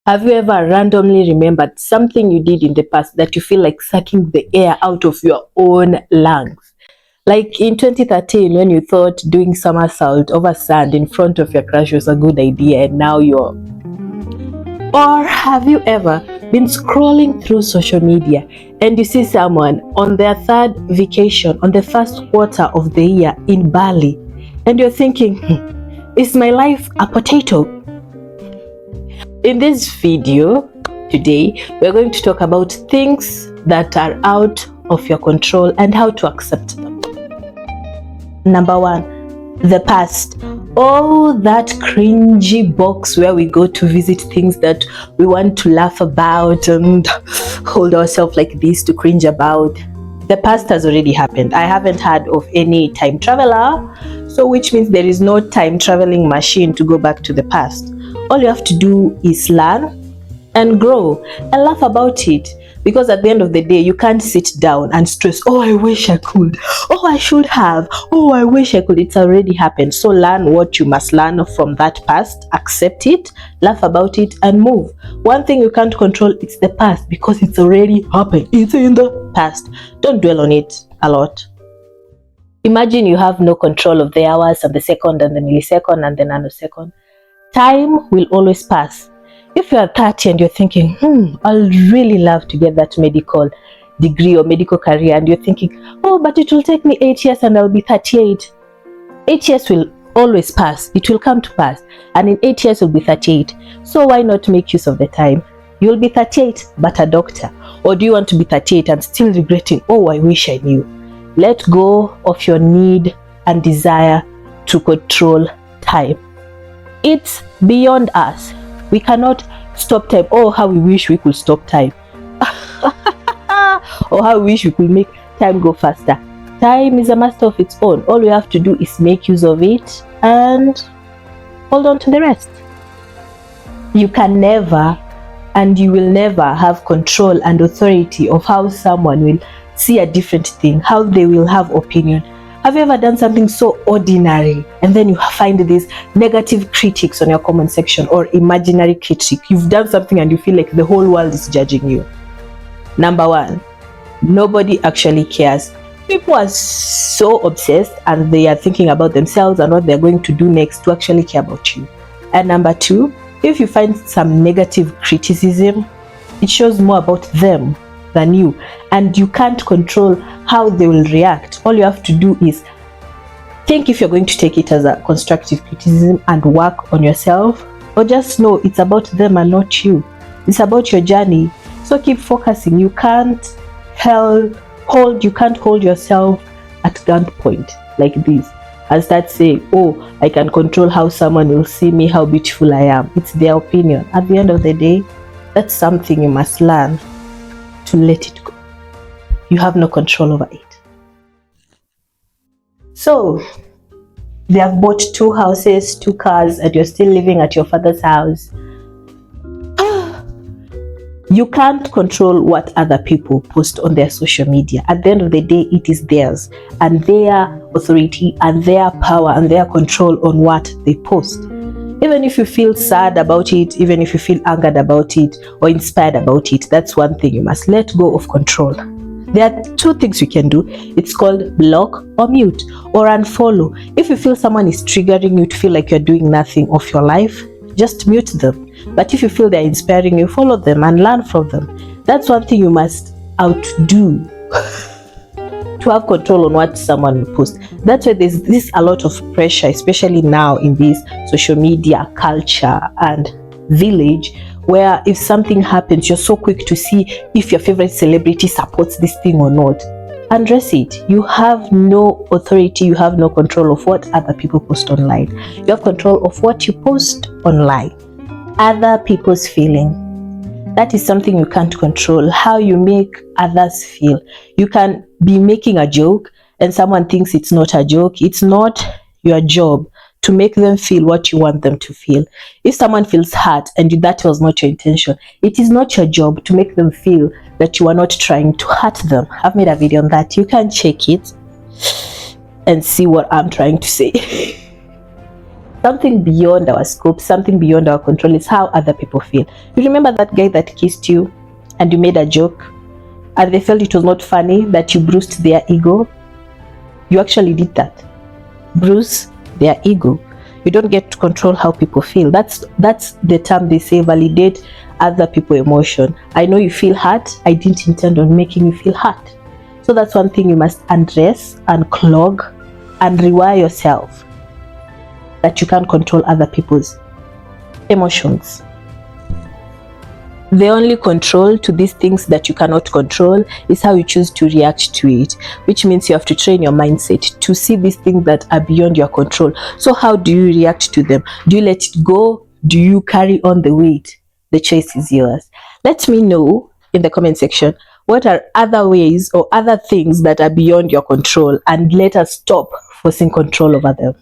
Have you ever randomly remembered something you did in the past that you feel like sucking the air out of your own lungs? Like in 2013, when you thought doing somersault over sand in front of your crush was a good idea, and now you're. Or have you ever been scrolling through social media and you see someone on their third vacation on the first quarter of the year in Bali, and you're thinking, is my life a potato? In this video today, we're going to talk about things that are out of your control and how to accept them. Number one, the past. Oh, that cringy box where we go to visit things that we want to laugh about and hold ourselves like this to cringe about. The past has already happened. I haven't heard of any time traveler, so which means there is no time traveling machine to go back to the past. All you have to do is learn and grow and laugh about it, because at the end of the day you can't sit down and stress, oh I wish I could, oh I should have, oh I wish I could. It's already happened. So learn what you must learn from that past, accept it, laugh about it and move. One thing you can't control is the past, because it's already happened. It's in the past. Don't dwell on it a lot. Imagine you have no control of the hours and the second and the millisecond and the nanosecond. Time will always pass. If you are 30 and you're thinking, I'll really love to get that medical degree or medical career, and you're thinking, oh, but it will take me 8 years and I'll be 38. 8 years will always pass. It will come to pass. And in 8 years, you'll be 38. So why not make use of the time? You'll be 38, but a doctor. Or do you want to be 38 and still regretting, oh, I wish I knew? Let go of your need and desire to control time. It's beyond us. We cannot stop time. Oh, how we wish we could stop time. Or how we wish we could make time go faster. Time is a master of its own. All we have to do is make use of it and hold on to the rest. You can never and you will never have control and authority of how someone will see a different thing, how they will have opinion. Have you ever done something so ordinary and then you find these negative critics on your comment section, or imaginary critic? You've done something and you feel like the whole world is judging you. Number one, nobody actually cares. People are so obsessed and they are thinking about themselves and what they're going to do next to actually care about you. And number two, if you find some negative criticism, it shows more about them than you, and you can't control how they will react. All you have to do is think if you're going to take it as a constructive criticism and work on yourself, or just know it's about them and not you. It's about your journey. So keep focusing. You can't hold yourself at gunpoint like this and start saying, oh, I can control how someone will see me, how beautiful I am. It's their opinion. At the end of the day, that's something you must learn to let it go. You have no control over it. So, they have bought 2 houses, 2 cars, and you're still living at your father's house. You can't control what other people post on their social media. At the end of the day, it is theirs, and their authority and their power and their control on what they post. Even if you feel sad about it, even if you feel angered about it or inspired about it, that's one thing you must let go of control. There are 2 things you can do. It's called block or mute or unfollow. If you feel someone is triggering you to feel like you're doing nothing of your life, just mute them. But if you feel they're inspiring you, follow them and learn from them. That's one thing you must outdo to have control on what someone will post. That's why there's a lot of pressure, especially now in this social media culture and village, where if something happens, you're so quick to see if your favorite celebrity supports this thing or not. Address it. You have no authority, you have no control of what other people post online. You have control of what you post online. Other people's feeling. That is something you can't control, how you make others feel. You can be making a joke and someone thinks it's not a joke. It's not your job to make them feel what you want them to feel. If someone feels hurt and that was not your intention, it is not your job to make them feel that you are not trying to hurt them. I've made a video on that. You can check it and see what I'm trying to say. Something beyond our scope, something beyond our control is how other people feel. You remember that guy that kissed you and you made a joke and they felt it was not funny, that you bruised their ego? You actually did that. Bruise their ego. You don't get to control how people feel. That's the term they say, validate other people's emotion. I know you feel hurt. I didn't intend on making you feel hurt. So that's one thing you must undress, unclog, and rewire yourself, that you can't control other people's emotions. The only control to these things that you cannot control is how you choose to react to it, which means you have to train your mindset to see these things that are beyond your control. So how do you react to them? Do you let it go? Do you carry on the weight? The choice is yours. Let me know in the comment section, what are other ways or other things that are beyond your control, and let us stop forcing control over them.